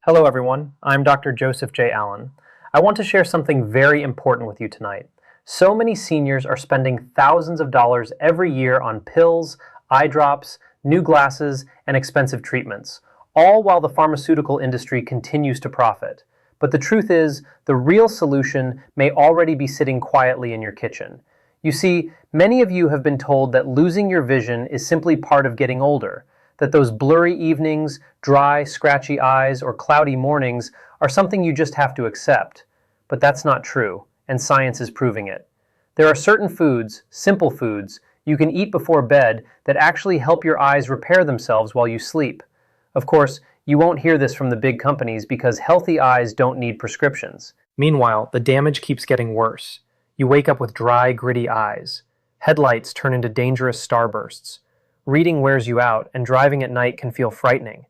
Hello everyone, I'm Dr. Joseph J. Allen. I want to share something very important with you tonight. So many seniors are spending thousands of dollars every year on pills, eye drops, new glasses, and expensive treatments, all while the pharmaceutical industry continues to profit. But the truth is, the real solution may already be sitting quietly in your kitchen. You see, many of you have been told that losing your vision is simply part of getting older, that those blurry evenings, dry, scratchy eyes, or cloudy mornings are something you just have to accept. But that's not true, and science is proving it. There are certain foods, simple foods, you can eat before bed that actually help your eyes repair themselves while you sleep. Of course, you won't hear this from the big companies because healthy eyes don't need prescriptions. Meanwhile, the damage keeps getting worse. You wake up with dry, gritty eyes. Headlights turn into dangerous starbursts. Reading wears you out, and driving at night can feel frightening.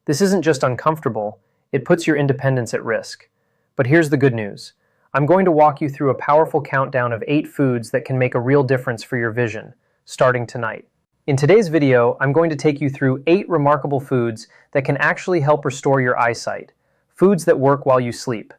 This isn't just uncomfortable, it puts your independence at risk. But here's the good news. I'm going to walk you through a powerful countdown of 8 foods that can make a real difference for your vision, starting tonight. In today's video, I'm going to take you through 8 remarkable foods that can actually help restore your eyesight, foods that work while you sleep.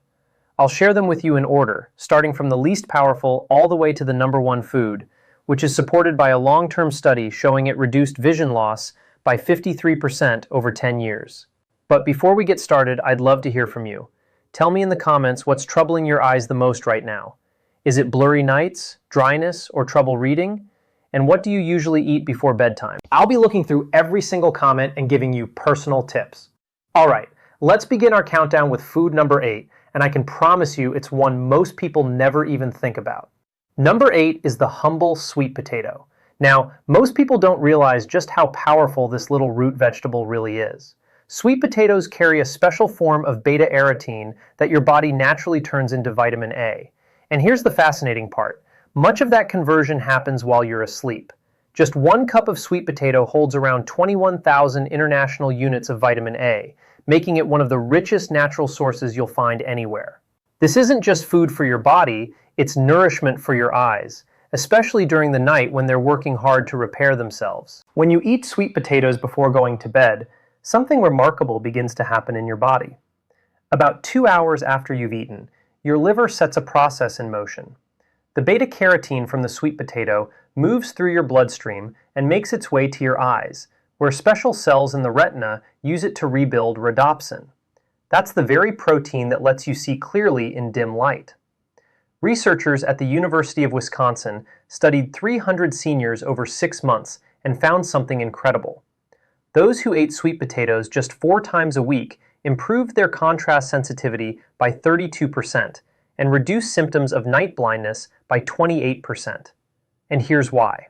I'll share them with you in order, starting from the least powerful all the way to the number 1 food, which is supported by a long-term study showing it reduced vision loss by 53% over 10 years. But before we get started, I'd love to hear from you. Tell me in the comments what's troubling your eyes the most right now. Is it blurry nights, dryness, or trouble reading? And what do you usually eat before bedtime? I'll be looking through every single comment and giving you personal tips. All right, let's begin our countdown with food number 8, and I can promise you it's one most people never even think about. Number 8 is the humble sweet potato. Now, most people don't realize just how powerful this little root vegetable really is. Sweet potatoes carry a special form of beta-carotene that your body naturally turns into vitamin A. And here's the fascinating part. Much of that conversion happens while you're asleep. Just 1 cup of sweet potato holds around 21,000 international units of vitamin A, making it one of the richest natural sources you'll find anywhere. This isn't just food for your body, it's nourishment for your eyes, especially during the night when they're working hard to repair themselves. When you eat sweet potatoes before going to bed, something remarkable begins to happen in your body. About 2 hours after you've eaten, your liver sets a process in motion. The beta-carotene from the sweet potato moves through your bloodstream and makes its way to your eyes, where special cells in the retina use it to rebuild rhodopsin. That's the very protein that lets you see clearly in dim light. Researchers at the University of Wisconsin studied 300 seniors over 6 months and found something incredible. Those who ate sweet potatoes just 4 times a week improved their contrast sensitivity by 32% and reduced symptoms of night blindness by 28%. And here's why.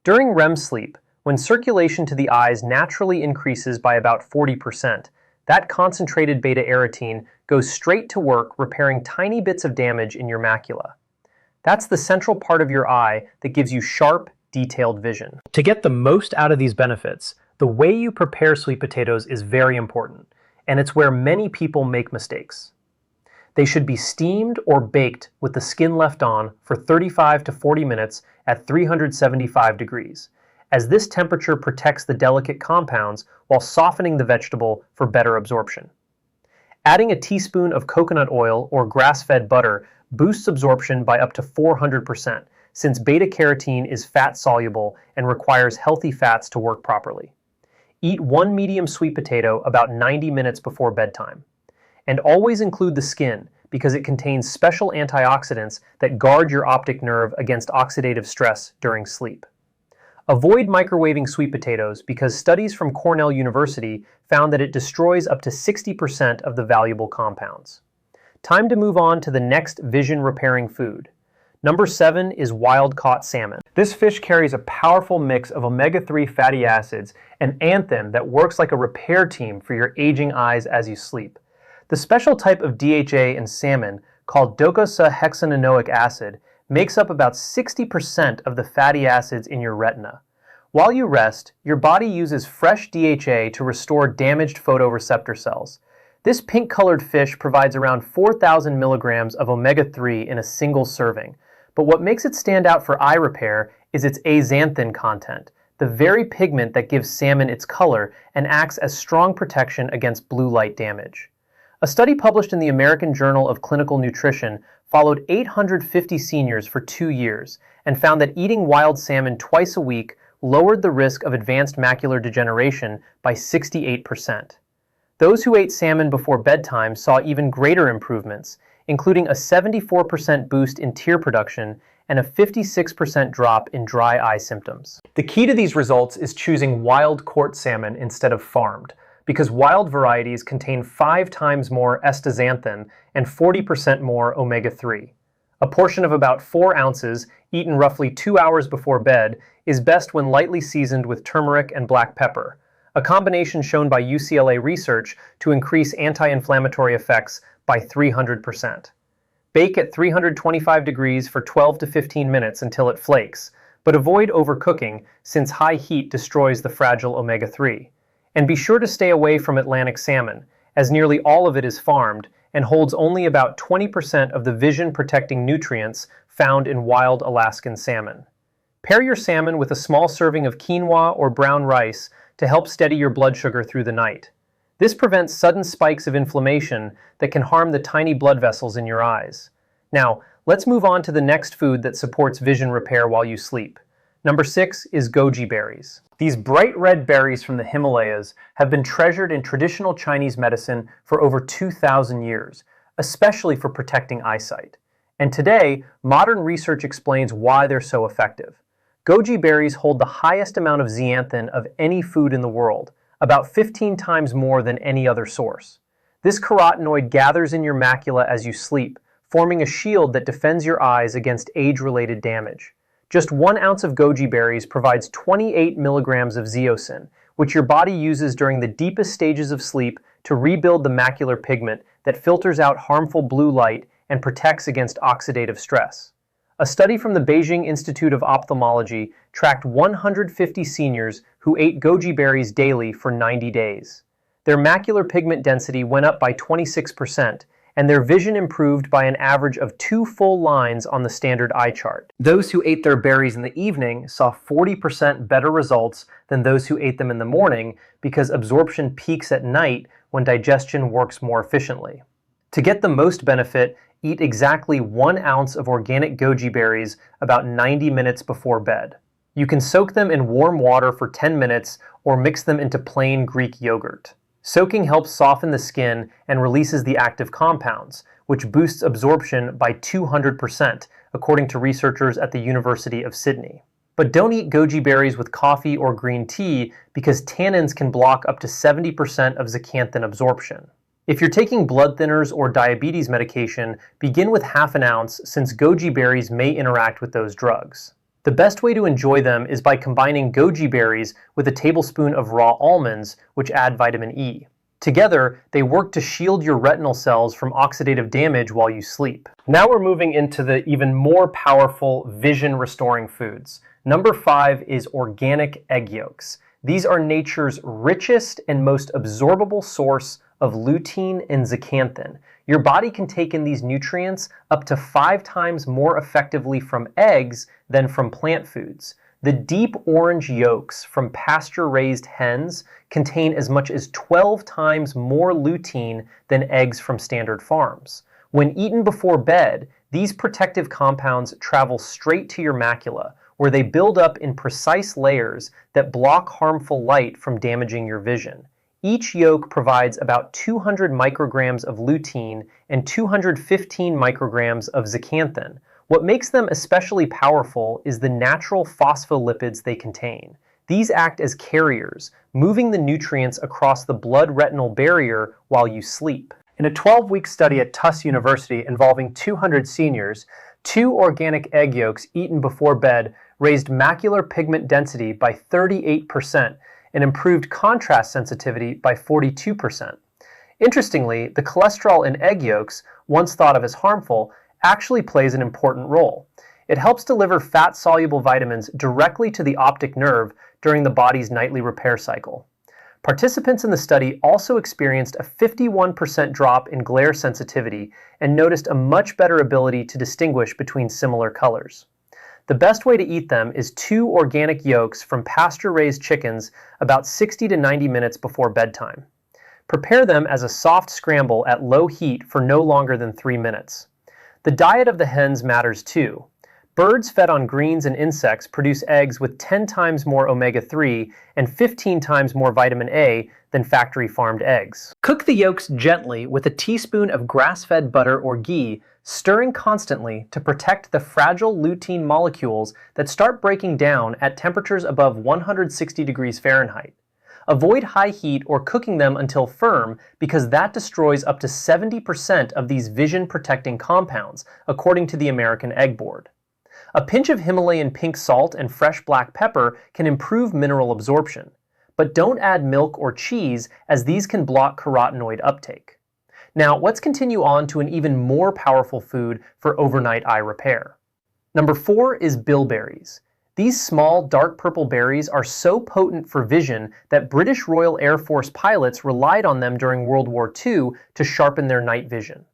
During REM sleep, when circulation to the eyes naturally increases by about 40%, that concentrated beta-carotene goes straight to work repairing tiny bits of damage in your macula. That's the central part of your eye that gives you sharp, detailed vision. To get the most out of these benefits, the way you prepare sweet potatoes is very important, and it's where many people make mistakes. They should be steamed or baked with the skin left on for 35 to 40 minutes at 375 degrees, as this temperature protects the delicate compounds while softening the vegetable for better absorption. Adding a teaspoon of coconut oil or grass-fed butter boosts absorption by up to 400%, since beta-carotene is fat-soluble and requires healthy fats to work properly. Eat 1 medium sweet potato about 90 minutes before bedtime. And always include the skin because it contains special antioxidants that guard your optic nerve against oxidative stress during sleep. Avoid microwaving sweet potatoes because studies from Cornell University found that it destroys up to 60% of the valuable compounds. Time to move on to the next vision-repairing food. Number 7 is wild-caught salmon. This fish carries a powerful mix of omega-3 fatty acids and xanthin that works like a repair team for your aging eyes as you sleep. The special type of DHA in salmon, called docosahexaenoic acid, makes up about 60% of the fatty acids in your retina. While you rest, your body uses fresh DHA to restore damaged photoreceptor cells. This pink-colored fish provides around 4,000 milligrams of omega-3 in a single serving. But what makes it stand out for eye repair is its zeaxanthin content, the very pigment that gives salmon its color and acts as strong protection against blue light damage. A study published in the American Journal of Clinical Nutrition followed 850 seniors for 2 years and found that eating wild salmon twice a week lowered the risk of advanced macular degeneration by 68%. Those who ate salmon before bedtime saw even greater improvements, including a 74% boost in tear production and a 56% drop in dry eye symptoms. The key to these results is choosing wild-caught salmon instead of farmed, because wild varieties contain 5 times more zeaxanthin and 40% more omega-3. A portion of about 4 ounces, eaten roughly 2 hours before bed, is best when lightly seasoned with turmeric and black pepper, a combination shown by UCLA research to increase anti-inflammatory effects by 300%. Bake at 325 degrees for 12 to 15 minutes until it flakes, but avoid overcooking since high heat destroys the fragile omega-3. And be sure to stay away from Atlantic salmon, as nearly all of it is farmed and holds only about 20% of the vision-protecting nutrients found in wild Alaskan salmon. Pair your salmon with a small serving of quinoa or brown rice to help steady your blood sugar through the night. This prevents sudden spikes of inflammation that can harm the tiny blood vessels in your eyes. Now, let's move on to the next food that supports vision repair while you sleep. Number 6 is goji berries. These bright red berries from the Himalayas have been treasured in traditional Chinese medicine for over 2,000 years, especially for protecting eyesight. And today, modern research explains why they're so effective. Goji berries hold the highest amount of zeaxanthin of any food in the world, about 15 times more than any other source. This carotenoid gathers in your macula as you sleep, forming a shield that defends your eyes against age-related damage. Just 1 ounce of goji berries provides 28 milligrams of zeaxanthin, which your body uses during the deepest stages of sleep to rebuild the macular pigment that filters out harmful blue light and protects against oxidative stress. A study from the Beijing Institute of Ophthalmology tracked 150 seniors who ate goji berries daily for 90 days. Their macular pigment density went up by 26%, and their vision improved by an average of 2 full lines on the standard eye chart. Those who ate their berries in the evening saw 40% better results than those who ate them in the morning because absorption peaks at night when digestion works more efficiently. To get the most benefit, eat exactly 1 ounce of organic goji berries about 90 minutes before bed. You can soak them in warm water for 10 minutes or mix them into plain Greek yogurt. Soaking helps soften the skin and releases the active compounds, which boosts absorption by 200%, according to researchers at the University of Sydney. But don't eat goji berries with coffee or green tea because tannins can block up to 70% of zeaxanthin absorption. If you're taking blood thinners or diabetes medication, begin with half an ounce since goji berries may interact with those drugs. The best way to enjoy them is by combining goji berries with a tablespoon of raw almonds, which add vitamin E. Together, they work to shield your retinal cells from oxidative damage while you sleep. Now we're moving into the even more powerful vision-restoring foods. Number 5 is organic egg yolks. These are nature's richest and most absorbable source of lutein and zeaxanthin. Your body can take in these nutrients up to 5 times more effectively from eggs than from plant foods. The deep orange yolks from pasture-raised hens contain as much as 12 times more lutein than eggs from standard farms. When eaten before bed, these protective compounds travel straight to your macula, where they build up in precise layers that block harmful light from damaging your vision. Each yolk provides about 200 micrograms of lutein and 215 micrograms of zeaxanthin. What makes them especially powerful is the natural phospholipids they contain. These act as carriers, moving the nutrients across the blood-retinal barrier while you sleep. In a 12-week study at Tufts University involving 200 seniors, 2 organic egg yolks eaten before bed raised macular pigment density by 38%, and improved contrast sensitivity by 42%. Interestingly, the cholesterol in egg yolks, once thought of as harmful, actually plays an important role. It helps deliver fat-soluble vitamins directly to the optic nerve during the body's nightly repair cycle. Participants in the study also experienced a 51% drop in glare sensitivity and noticed a much better ability to distinguish between similar colors. The best way to eat them is 2 organic yolks from pasture-raised chickens about 60 to 90 minutes before bedtime. Prepare them as a soft scramble at low heat for no longer than 3 minutes. The diet of the hens matters too. Birds fed on greens and insects produce eggs with 10 times more omega-3 and 15 times more vitamin A than factory-farmed eggs. Cook the yolks gently with a teaspoon of grass-fed butter or ghee, stirring constantly to protect the fragile lutein molecules that start breaking down at temperatures above 160 degrees Fahrenheit. Avoid high heat or cooking them until firm because that destroys up to 70% of these vision-protecting compounds, according to the American Egg Board. A pinch of Himalayan pink salt and fresh black pepper can improve mineral absorption, but don't add milk or cheese as these can block carotenoid uptake. Now, let's continue on to an even more powerful food for overnight eye repair. Number 4 is bilberries. These small, dark purple berries are so potent for vision that British Royal Air Force pilots relied on them during World War II to sharpen their night vision.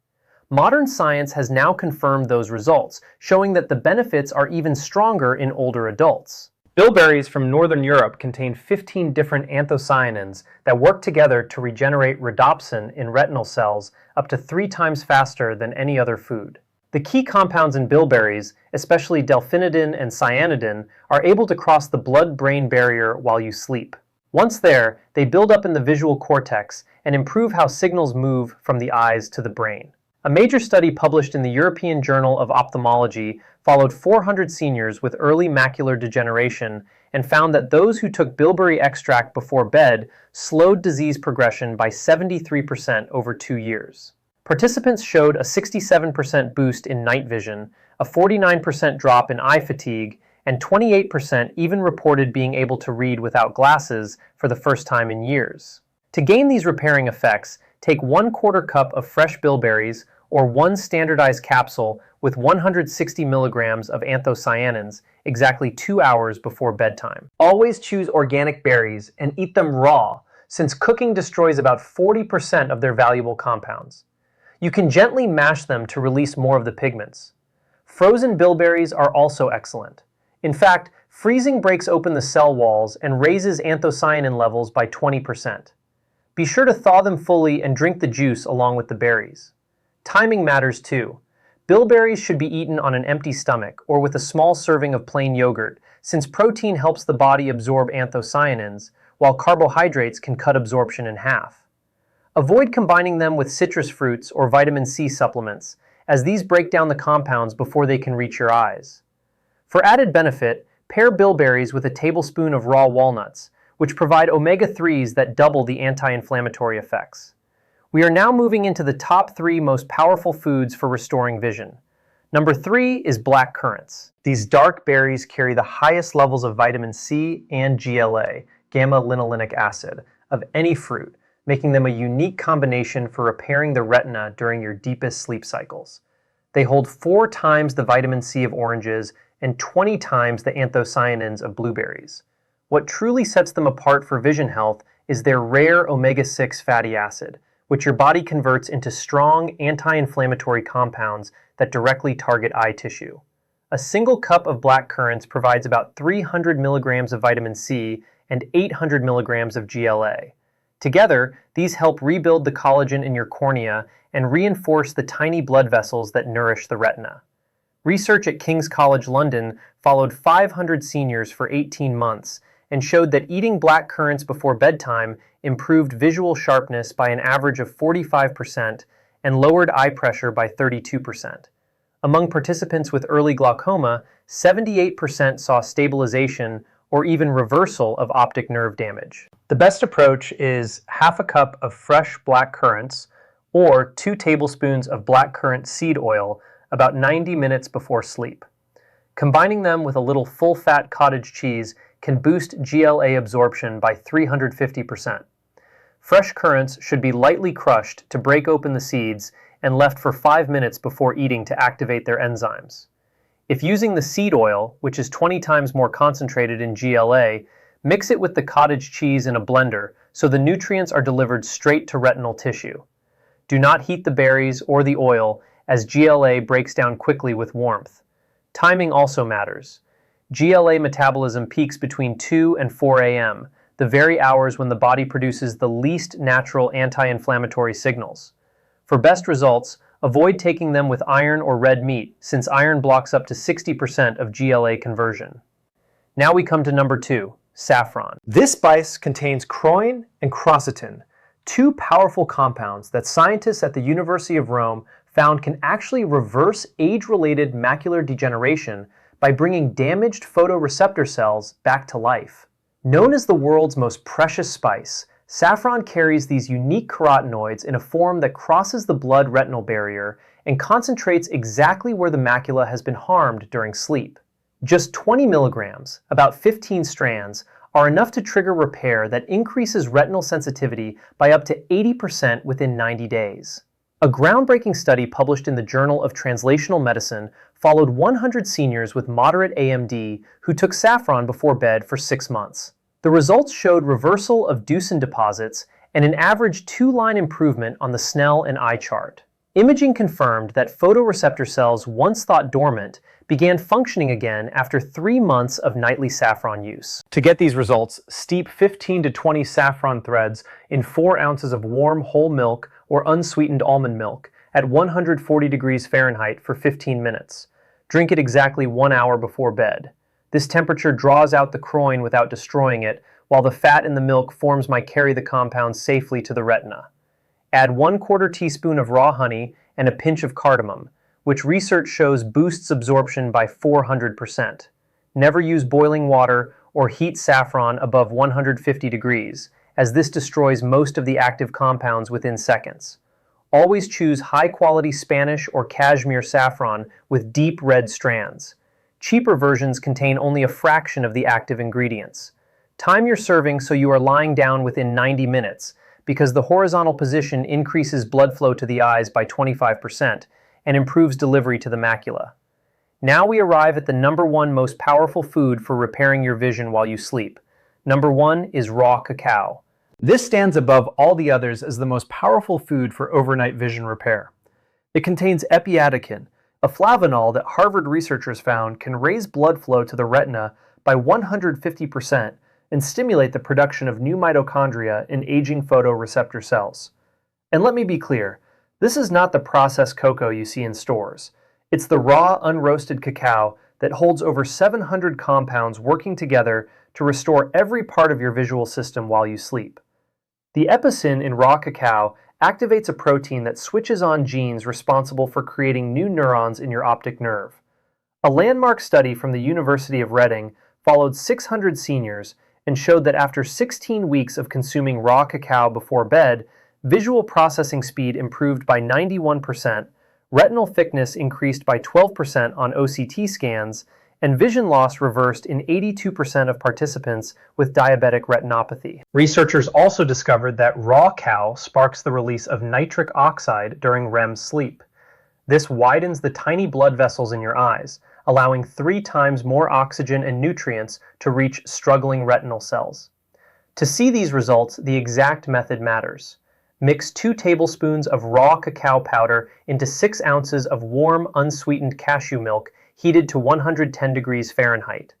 Modern science has now confirmed those results, showing that the benefits are even stronger in older adults. Bilberries from Northern Europe contain 15 different anthocyanins that work together to regenerate rhodopsin in retinal cells up to 3 times faster than any other food. The key compounds in bilberries, especially delphinidin and cyanidin, are able to cross the blood-brain barrier while you sleep. Once there, they build up in the visual cortex and improve how signals move from the eyes to the brain. A major study published in the European Journal of Ophthalmology followed 400 seniors with early macular degeneration and found that those who took bilberry extract before bed slowed disease progression by 73% over 2 years. Participants showed a 67% boost in night vision, a 49% drop in eye fatigue, and 28% even reported being able to read without glasses for the first time in years. To gain these repairing effects, take 1/4 cup of fresh bilberries or 1 standardized capsule with 160 milligrams of anthocyanins exactly 2 hours before bedtime. Always choose organic berries and eat them raw, since cooking destroys about 40% of their valuable compounds. You can gently mash them to release more of the pigments. Frozen bilberries are also excellent. In fact, freezing breaks open the cell walls and raises anthocyanin levels by 20%. Be sure to thaw them fully and drink the juice along with the berries. Timing matters too. Bilberries should be eaten on an empty stomach or with a small serving of plain yogurt, since protein helps the body absorb anthocyanins, while carbohydrates can cut absorption in half. Avoid combining them with citrus fruits or vitamin C supplements, as these break down the compounds before they can reach your eyes. For added benefit, pair bilberries with a tablespoon of raw walnuts, which provide omega-3s that double the anti-inflammatory effects. We are now moving into the top 3 most powerful foods for restoring vision. Number 3 is black currants. These dark berries carry the highest levels of vitamin C and GLA, gamma-linolenic acid, of any fruit, making them a unique combination for repairing the retina during your deepest sleep cycles. They hold 4 times the vitamin C of oranges and 20 times the anthocyanins of blueberries. What truly sets them apart for vision health is their rare omega-6 fatty acid, which your body converts into strong anti-inflammatory compounds that directly target eye tissue. A single cup of black currants provides about 300 milligrams of vitamin C and 800 milligrams of GLA. Together, these help rebuild the collagen in your cornea and reinforce the tiny blood vessels that nourish the retina. Research at King's College London followed 500 seniors for 18 months and showed that eating black currants before bedtime improved visual sharpness by an average of 45% and lowered eye pressure by 32%. Among participants with early glaucoma, 78% saw stabilization or even reversal of optic nerve damage. The best approach is half a cup of fresh black currants or 2 tablespoons of black currant seed oil about 90 minutes before sleep. Combining them with a little full-fat cottage cheese can boost GLA absorption by 350%. Fresh currants should be lightly crushed to break open the seeds and left for 5 minutes before eating to activate their enzymes. If using the seed oil, which is 20 times more concentrated in GLA, mix it with the cottage cheese in a blender so the nutrients are delivered straight to retinal tissue. Do not heat the berries or the oil, as GLA breaks down quickly with warmth. Timing also matters. GLA metabolism peaks between 2 and 4 a.m., the very hours when the body produces the least natural anti-inflammatory signals. For best results, avoid taking them with iron or red meat, since iron blocks up to 60% of GLA conversion. Now we come to number 2, saffron. This spice contains chroin and quercetin, two powerful compounds that scientists at the University of Rome found can actually reverse age-related macular degeneration by bringing damaged photoreceptor cells back to life. Known as the world's most precious spice, saffron carries these unique carotenoids in a form that crosses the blood-retinal barrier and concentrates exactly where the macula has been harmed during sleep. Just 20 milligrams, about 15 strands, are enough to trigger repair that increases retinal sensitivity by up to 80% within 90 days. A groundbreaking study published in the Journal of Translational Medicine followed 100 seniors with moderate AMD who took saffron before bed for 6 months. The results showed reversal of Deucin deposits and an average 2-line improvement on the Snell and eye chart. Imaging confirmed that photoreceptor cells once thought dormant began functioning again after 3 months of nightly saffron use. To get these results, steep 15 to 20 saffron threads in 4 ounces of warm whole milk or unsweetened almond milk at 140 degrees Fahrenheit for 15 minutes. Drink it exactly 1 hour before bed. This temperature draws out the chroin without destroying it, while the fat in the milk forms might carry the compounds safely to the retina. Add 1/4 teaspoon of raw honey and a pinch of cardamom, which research shows boosts absorption by 400%. Never use boiling water or heat saffron above 150 degrees, as this destroys most of the active compounds within seconds. Always choose high-quality Spanish or cashmere saffron with deep red strands. Cheaper versions contain only a fraction of the active ingredients. Time your serving so you are lying down within 90 minutes, because the horizontal position increases blood flow to the eyes by 25% and improves delivery to the macula. Now we arrive at the number 1 most powerful food for repairing your vision while you sleep. Number 1 is raw cacao. This stands above all the others as the most powerful food for overnight vision repair. It contains epiatokin, a flavanol that Harvard researchers found can raise blood flow to the retina by 150% and stimulate the production of new mitochondria in aging photoreceptor cells. And let me be clear, this is not the processed cocoa you see in stores. It's the raw, unroasted cacao that holds over 700 compounds working together to restore every part of your visual system while you sleep. The epicin in raw cacao activates a protein that switches on genes responsible for creating new neurons in your optic nerve. A landmark study from the University of Reading followed 600 seniors and showed that after 16 weeks of consuming raw cacao before bed, visual processing speed improved by 91%, retinal thickness increased by 12% on OCT scans, and vision loss reversed in 82% of participants with diabetic retinopathy. Researchers also discovered that raw cacao sparks the release of nitric oxide during REM sleep. This widens the tiny blood vessels in your eyes, allowing 3 times more oxygen and nutrients to reach struggling retinal cells. To see these results, the exact method matters. Mix 2 tablespoons of raw cacao powder into 6 ounces of warm, unsweetened cashew milk heated to 110 degrees Fahrenheit.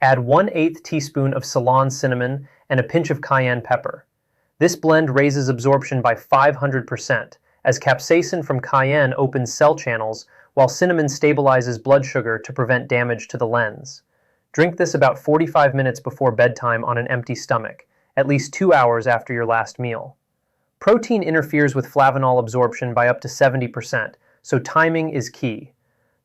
Add 1/8 teaspoon of Ceylon cinnamon and a pinch of cayenne pepper. This blend raises absorption by 500%, as capsaicin from cayenne opens cell channels, while cinnamon stabilizes blood sugar to prevent damage to the lens. Drink this about 45 minutes before bedtime on an empty stomach, at least 2 hours after your last meal. Protein interferes with flavanol absorption by up to 70%, so timing is key.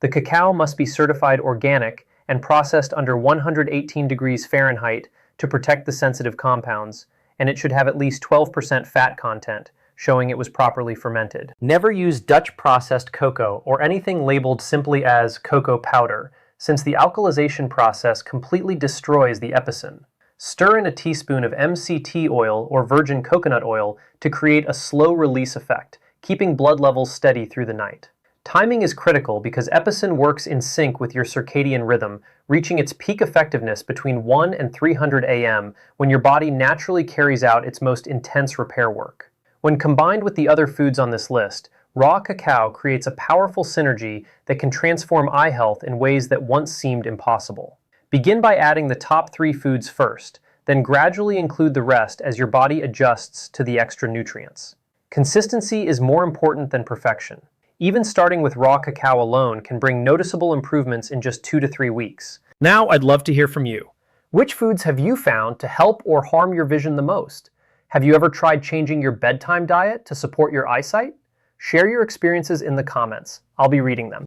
The cacao must be certified organic and processed under 118 degrees Fahrenheit to protect the sensitive compounds, and it should have at least 12% fat content, showing it was properly fermented. Never use Dutch processed cocoa or anything labeled simply as cocoa powder, since the alkalization process completely destroys the epicin. Stir in a teaspoon of MCT oil or virgin coconut oil to create a slow release effect, keeping blood levels steady through the night. Timing is critical because epicin works in sync with your circadian rhythm, reaching its peak effectiveness between 1 and 300 a.m. when your body naturally carries out its most intense repair work. When combined with the other foods on this list, raw cacao creates a powerful synergy that can transform eye health in ways that once seemed impossible. Begin by adding the top 3 foods first, then gradually include the rest as your body adjusts to the extra nutrients. Consistency is more important than perfection. Even starting with raw cacao alone can bring noticeable improvements in just 2 to 3 weeks. Now I'd love to hear from you. Which foods have you found to help or harm your vision the most? Have you ever tried changing your bedtime diet to support your eyesight? Share your experiences in the comments. I'll be reading them.